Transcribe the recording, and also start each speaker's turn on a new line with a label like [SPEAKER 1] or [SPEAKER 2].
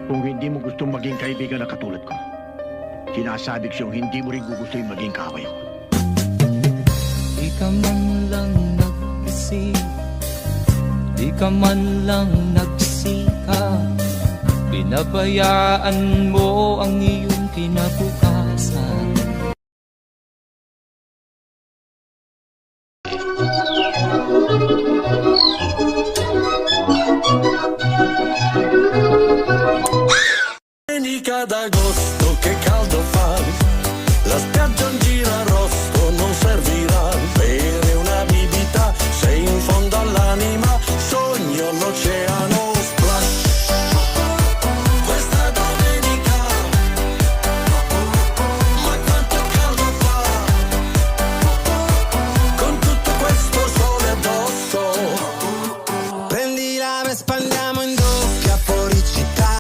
[SPEAKER 1] Kung hindi mo gustong maging kaibigan na katulad ko, sinasabi ko siyang hindi mo rin gugustuhin maging kaaway ko.
[SPEAKER 2] Di ka man lang nag-isip, di ka man lang nagsikap, pinabayaan mo ang iyong kinabukasan.
[SPEAKER 3] Ni cada agosto